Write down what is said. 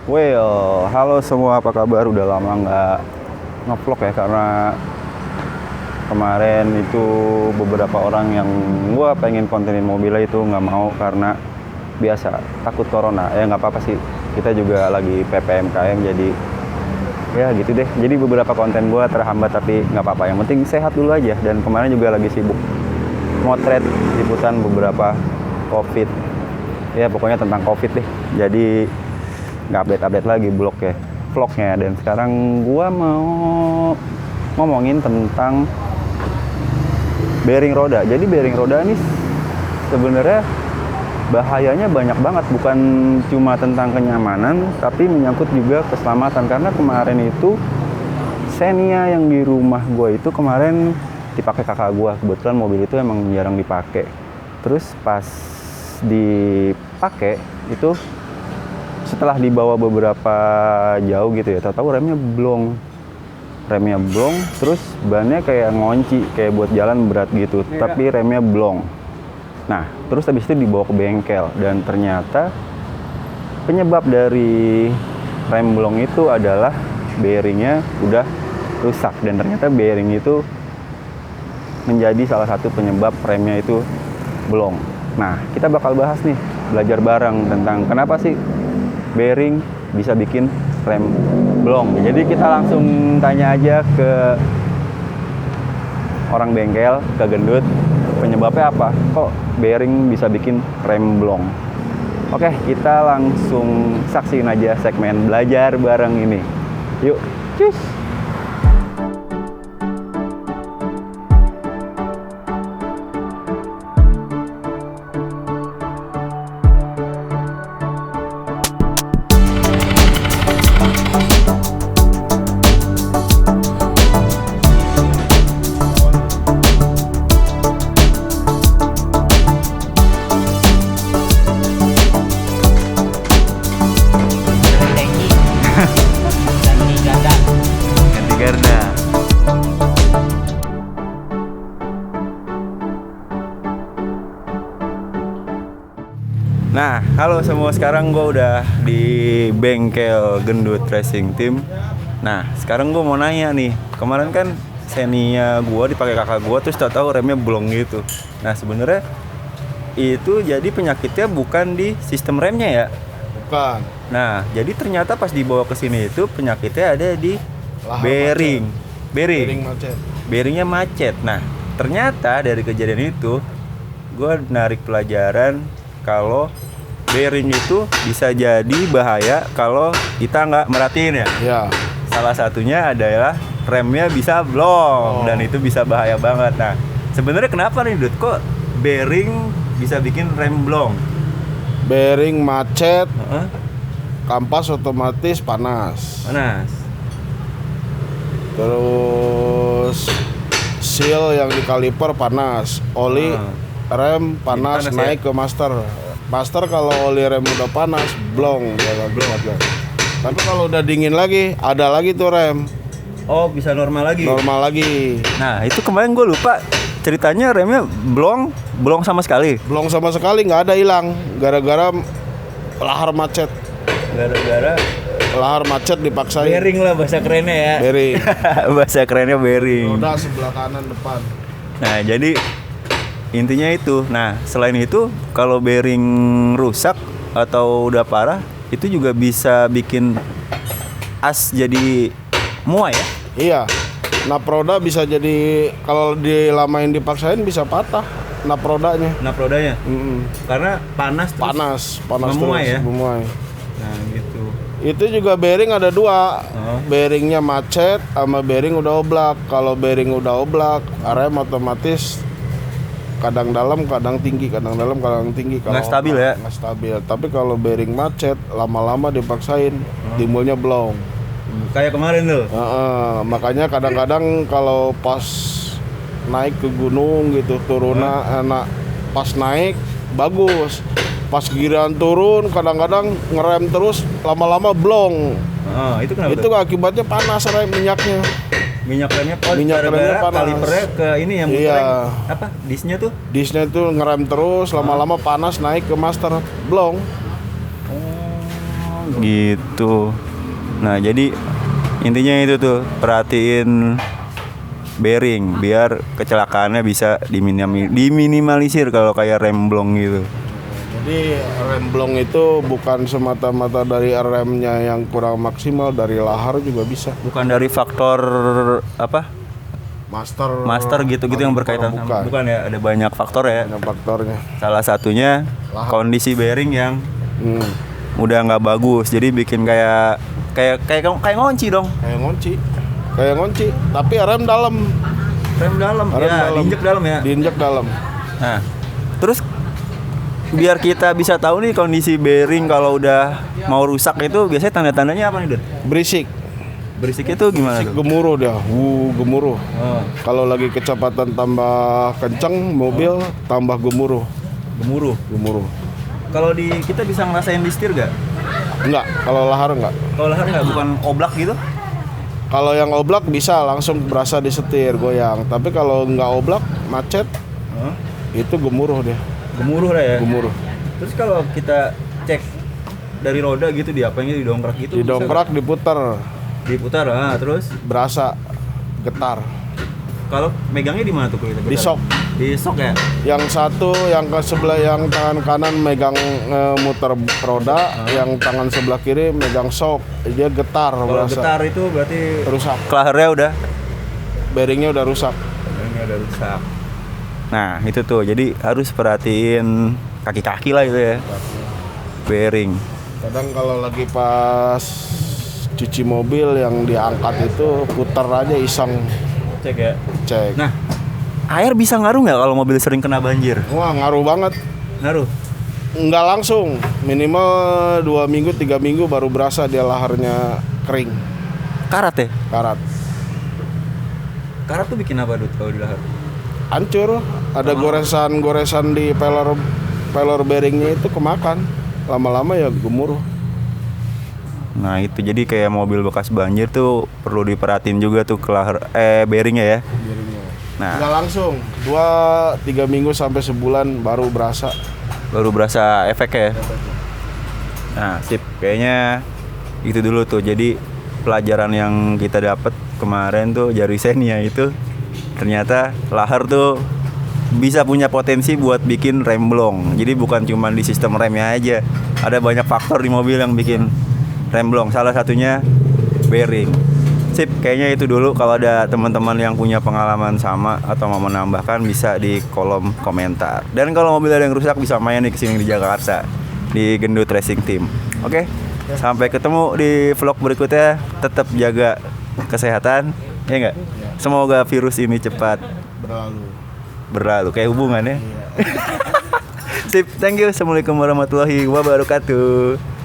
Well, halo semua, apa kabar? Udah lama nggak ngevlog ya, karena kemarin itu beberapa orang yang gua pengen kontenin mobilnya itu nggak mau karena biasa takut corona. Ya nggak apa-apa sih, kita juga lagi PPMKM, jadi ya gitu deh. Jadi beberapa konten gua terhambat, tapi nggak apa-apa. Yang penting sehat dulu aja. Dan kemarin juga lagi sibuk motret liputan beberapa COVID. Ya pokoknya tentang COVID deh. Jadi nggak update lagi vlognya. Dan sekarang gua mau ngomongin tentang bearing roda. Jadi bearing roda ini sebenarnya bahayanya banyak banget, bukan cuma tentang kenyamanan tapi menyangkut juga keselamatan. Karena kemarin itu Xenia yang di rumah gua itu kemarin dipakai kakak gua. Kebetulan mobil itu emang jarang dipakai. Terus pas dipakai itu setelah dibawa beberapa jauh gitu ya, tahu-tahu remnya blong, terus bannya kayak ngunci, kayak buat jalan berat gitu, tapi remnya blong. Nah, terus habis itu dibawa ke bengkel, dan ternyata penyebab dari rem blong itu adalah bearingnya udah rusak, dan ternyata bearing itu menjadi salah satu penyebab remnya itu blong. Nah, kita bakal bahas nih, belajar bareng tentang kenapa sih bearing bisa bikin rem blong. Jadi kita langsung tanya aja ke orang bengkel, ke Gendut, penyebabnya apa? Kok bearing bisa bikin rem blong? Oke, kita langsung saksiin aja segmen belajar bareng ini. Yuk, cus! Nah, halo semua, sekarang gue udah di bengkel Gendut Racing Team. Nah, sekarang gue mau nanya nih, kemarin kan Xenia gue dipakai kakak gue, terus tahu remnya blong gitu. Nah, sebenarnya itu jadi penyakitnya bukan di sistem remnya ya? Bukan. Nah, jadi ternyata pas dibawa ke sini itu penyakitnya ada di Lahar bearing. macet. Bearingnya macet. Nah, ternyata dari kejadian itu gue narik pelajaran kalau bearing itu bisa jadi bahaya kalau kita nggak merhatiin ya. Ya. Salah satunya adalah remnya bisa blong, dan itu bisa bahaya banget. Nah, sebenarnya kenapa nih Dut, kok bearing bisa bikin rem blong? Bearing macet, kampas otomatis panas. Terus seal yang di kaliper panas, oli rem panas naik ya? Ke master kalau oli rem udah panas blong. Tapi kalau udah dingin lagi ada lagi tuh rem. Oh, bisa normal lagi. Nah, itu kemarin gue lupa ceritanya, remnya blong sama sekali. Blong sama sekali, nggak ada hilang gara-gara lahar macet. Lahar macet dipaksain. Bearing lah bahasa kerennya ya. Bearing. Bahasa kerennya bearing. Roda sebelah kanan depan. Nah, jadi intinya itu. Nah, selain itu kalau bearing rusak atau udah parah, itu juga bisa bikin as jadi muai ya? Iya. Nap roda bisa jadi, kalau dilamain dipaksain bisa patah nap rodanya. Karena panas memuai terus, ya. Memuai. Nah, gitu. Itu juga bearing ada dua. Bearingnya macet sama bearing udah oblak. Kalau bearing udah oblak, rem otomatis kadang dalam, kadang tinggi. Nggak stabil ya? Nggak stabil. Tapi kalau bearing macet, lama-lama dipaksain, timbulnya blong. Kayak kemarin tuh. Makanya kadang-kadang kalau pas naik ke gunung gitu, turunan enak. Pas naik bagus. Pas giliran turun kadang-kadang ngerem terus, lama-lama blong. Itu kenapa? Itu akibatnya panas rem minyaknya. Minyak remnya panas. Kalipernya ke ini yang iya. Apa? Disnya tuh ngerem terus, lama-lama panas naik ke master blong. Gitu. Nah, jadi intinya itu tuh, perhatiin bearing biar kecelakaannya bisa diminimalisir kalau kayak rem blong gitu. Jadi rem blong itu bukan semata-mata dari remnya yang kurang maksimal, dari lahar juga bisa. Bukan dari faktor apa? Master gitu-gitu yang berkaitan sama. Bukan ya, ada banyak faktor ya. Banyak faktornya. Salah satunya Lahar. kondisi bearing yang udah nggak bagus, jadi bikin kayak ngunci dong. Kayak ngunci, tapi rem dalam. Rem dalam, diinjek dalam ya. Diinjek dalam. Nah, terus biar kita bisa tahu nih kondisi bearing kalau udah mau rusak itu biasanya tanda-tandanya apa nih, Dut? Berisik itu gimana tuh? Gemuruh dia, gemuruh. Oh. Kalau lagi kecepatan tambah kenceng mobil, tambah gemuruh. Gemuruh. Kalau kita bisa ngerasain di setir gak? Enggak, kalau lahar enggak. Kalau lahar nggak, bukan oblak gitu? Kalau yang oblak bisa langsung berasa di setir goyang. Tapi kalau enggak oblak, macet, itu gemuruh dia. Gemuruh lah ya. Gemuruh. Terus kalau kita cek dari roda gitu, diapainnya, didongkrak gitu? Didongkrak, Diputar, terus berasa getar. kalau megangnya di mana tuh kalau kita putar? Di sok. Di sok ya? Yang satu, yang ke sebelah, yang tangan kanan megang muter roda, yang tangan sebelah kiri megang sok. Dia getar. Kalau berasa getar itu berarti rusak. klahernya udah? Bearingnya udah rusak. Nah itu tuh, jadi harus perhatiin kaki-kaki lah itu ya, bearing. Kadang kalau lagi pas cuci mobil yang diangkat itu putar aja iseng. Cek ya? Cek. Nah, air bisa ngaruh nggak kalau mobil sering kena banjir? Wah, ngaruh banget. Ngaruh? Nggak langsung, minimal 2 minggu 3 minggu baru berasa dia laharnya kering. Karat ya? Karat Tuh bikin apa Dut kalau di lahar? hancur, ada goresan di pelor bearingnya itu kemakan, lama-lama ya gemuruh. Nah itu jadi kayak mobil bekas banjir tuh perlu diperhatiin juga tuh bearingnya ya. Nah Nggak langsung, 2-3 minggu sampai sebulan baru berasa efek ya. Nah sip, kayaknya itu dulu tuh. Jadi pelajaran yang kita dapat kemarin tuh dari Xenia itu, ternyata lahar tuh bisa punya potensi buat bikin rem blong. Jadi bukan cuma di sistem remnya aja, ada banyak faktor di mobil yang bikin rem blong. Salah satunya bearing. Sip, kayaknya itu dulu. Kalau ada teman-teman yang punya pengalaman sama atau mau menambahkan bisa di kolom komentar. Dan kalau mobil ada yang rusak bisa main nih kesini di Jakarta di Gendut Racing Team. Oke? Sampai ketemu di vlog berikutnya. Tetap jaga kesehatan, ya enggak? Semoga virus ini cepat berlalu kayak hubungan ya. Sip, thank you. Assalamualaikum warahmatullahi wabarakatuh.